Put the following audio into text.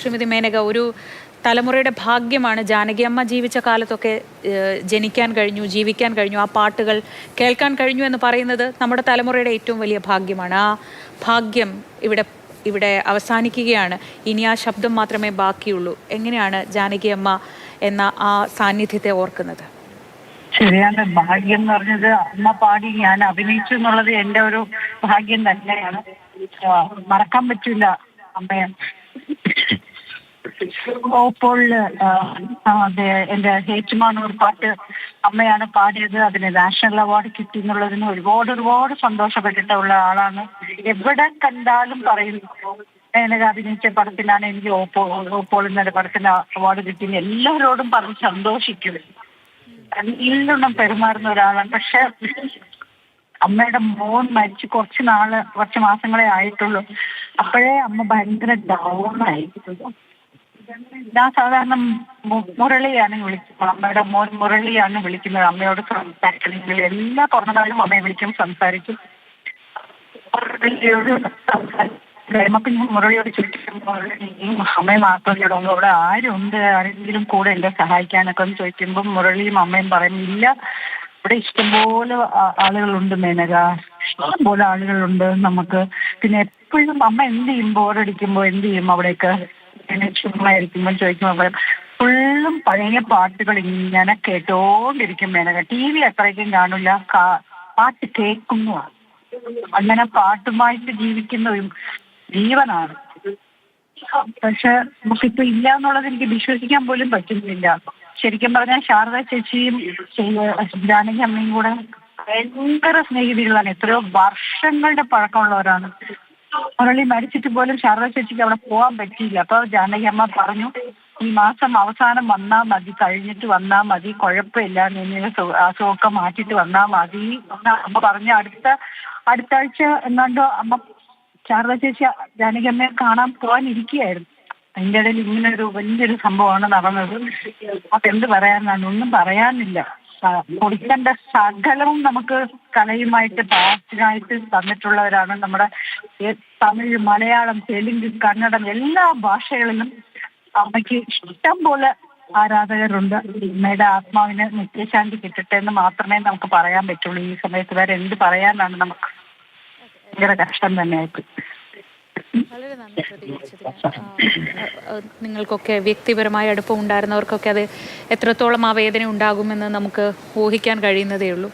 ശ്രീമതി മേനക, ഒരു തലമുറയുടെ ഭാഗ്യമാണ് ജാനകി അമ്മ ജീവിച്ച കാലത്തൊക്കെ ജനിക്കാൻ കഴിഞ്ഞു, ജീവിക്കാൻ കഴിഞ്ഞു, ആ പാട്ടുകൾ കേൾക്കാൻ കഴിഞ്ഞു എന്ന് പറയുന്നത് നമ്മുടെ തലമുറയുടെ ഏറ്റവും വലിയ ഭാഗ്യമാണ്. ആ ഭാഗ്യം ഇവിടെ ഇവിടെ അവസാനിക്കുകയാണ്. ഇനി ആ ശബ്ദം മാത്രമേ ബാക്കിയുള്ളൂ. എങ്ങനെയാണ് ജാനകി അമ്മ എന്ന ആ സാന്നിധ്യത്തെ ഓർക്കുന്നത്? ശരിയാണ്. ഭാഗ്യം എന്ന് പറഞ്ഞത് അമ്മ പാടി ഞാൻ അഭിനയിച്ചു എന്നുള്ളത് എന്റെ ഒരു ഭാഗ്യം തന്നെയാണ്. മറക്കാൻ പറ്റില്ല അമ്മയെ. ഓപ്പോളില് എന്റെ ഹേറ്റുമാനൂർ പാട്ട് അമ്മയാണ് പാടിയത്. അതിന് നാഷണൽ അവാർഡ് കിട്ടി എന്നുള്ളതിന് ഒരുപാട് സന്തോഷപ്പെട്ടിട്ടുള്ള ആളാണ്. എവിടെ കണ്ടാലും പറയുന്നു മേനക അഭിനയിച്ച പടത്തിലാണ് എനിക്ക് ഓപ്പോൾ എന്നൊരു പടത്തിന് അവാർഡ് കിട്ടിയെന്ന് എല്ലാവരോടും പറഞ്ഞ് സന്തോഷിക്കും. നല്ലോണം പെരുമാറുന്ന ഒരാളാണ്. പക്ഷെ അമ്മയുടെ മോൻ മരിച്ച് കുറച്ച് മാസങ്ങളെ ആയിട്ടുള്ളൂ. അപ്പോഴേ അമ്മ ഭയങ്കര ഡൗണായി. ഞാൻ സാധാരണ മുരളിയാണ് വിളിക്കുന്നത്. അമ്മയുടെ മോൻ മുരളിയാണ് വിളിക്കുന്നത്. അമ്മയോട് സംസാരിക്കണമെങ്കിൽ എല്ലാ പിറന്നാളും അമ്മയെ വിളിക്കും, സംസാരിക്കും. അപ്പൊ ഞാൻ മുരളിയോട് ചോദിക്കുമ്പോൾ അമ്മയെ മാത്രമേ ഉള്ളൂ, അവിടെ ആരുണ്ട്, ആരെങ്കിലും കൂടെ എന്നെ സഹായിക്കാനൊക്കെ എന്ന് ചോദിക്കുമ്പോൾ മുരളിയും അമ്മയും പറയുന്നില്ല, ഇവിടെ ഇഷ്ടംപോലെ ആളുകളുണ്ട് മേനക, ഇഷ്ടംപോലെ ആളുകളുണ്ട് നമുക്ക്. പിന്നെ എപ്പോഴും അമ്മ എന്ത് ചെയ്യും, ബോറടിക്കുമ്പോ എന്ത് ചെയ്യും, അവിടെയൊക്കെ ചുമ്മാ ഇരിക്കുമ്പോൾ ചോദിക്കുമ്പോൾ ഫുള്ളും പഴയ പാട്ടുകൾ ഇങ്ങനെ കേട്ടോണ്ടിരിക്കും മേനക. TV അത്രയ്ക്കും കാണില്ല, പാട്ട് കേൾക്കുന്നു. അങ്ങനെ പാട്ടുമായിട്ട് ജീവിക്കുന്ന ജീവനാണ്. പക്ഷെ നമുക്കിപ്പോ ഇല്ല എന്നുള്ളത് എനിക്ക് വിശ്വസിക്കാൻ പോലും പറ്റുന്നില്ല. ശരിക്കും പറഞ്ഞാൽ ശാരദ ചേച്ചിയും ജാനകി അമ്മയും കൂടെ ഭയങ്കര സ്നേഹിതികളാണ്. എത്രയോ വർഷങ്ങളുടെ പഴക്കമുള്ളവരാണ്. മുരളി മരിച്ചിട്ട് പോലും ശാരദ ചേച്ചിക്ക് അവിടെ പോകാൻ പറ്റിയില്ല. അപ്പൊ ജാനകി അമ്മ പറഞ്ഞു, ഈ മാസം അവസാനം വന്നാൽ മതി, കഴിഞ്ഞിട്ട് വന്നാൽ മതി, കുഴപ്പമില്ല, നിന്നെ അസുഖമൊക്കെ മാറ്റിയിട്ട് വന്നാൽ മതി അമ്മ പറഞ്ഞു. അടുത്ത ആഴ്ച എങ്ങാണ്ടോ അമ്മ ശാരദ ചേച്ചി ജാനകി അമ്മയെ കാണാൻ പോകാനിരിക്കുകയായിരുന്നു. അതിൻ്റെ ഇടയിൽ ഇങ്ങനൊരു വലിയൊരു സംഭവമാണ് നടന്നത്. അപ്പൊ എന്ത് പറയാനാണ്, ഒന്നും പറയാനില്ല. കൊടുക്കേണ്ട സകലവും നമുക്ക് കലയുമായിട്ട് പാട്ടിനായിട്ട് തന്നിട്ടുള്ളവരാണ്. നമ്മുടെ തമിഴ്, മലയാളം, തെലുങ്ക്, കന്നഡം എല്ലാ ഭാഷകളിലും അമ്മയ്ക്ക് ഇഷ്ടം പോലെ ആരാധകരുണ്ട്. അമ്മയുടെ ആത്മാവിന് നിത്യശാന്തി കിട്ടട്ടെ എന്ന് മാത്രമേ നമുക്ക് പറയാൻ പറ്റുള്ളൂ. ഈ സമയത്ത് വേറെ എന്ത് പറയാനാണ്, നമുക്ക് ഭയങ്കര കഷ്ടം തന്നെയായിട്ട്. വളരെ നന്ദി പ്രതികരിച്ചതിന്. നിങ്ങൾക്കൊക്കെ വ്യക്തിപരമായ അടുപ്പം ഉണ്ടായിരുന്നവർക്കൊക്കെ അത് എത്രത്തോളം ആ വേദന ഉണ്ടാകുമെന്ന് നമുക്ക് ഊഹിക്കാൻ കഴിയുന്നതേ ഉള്ളൂ.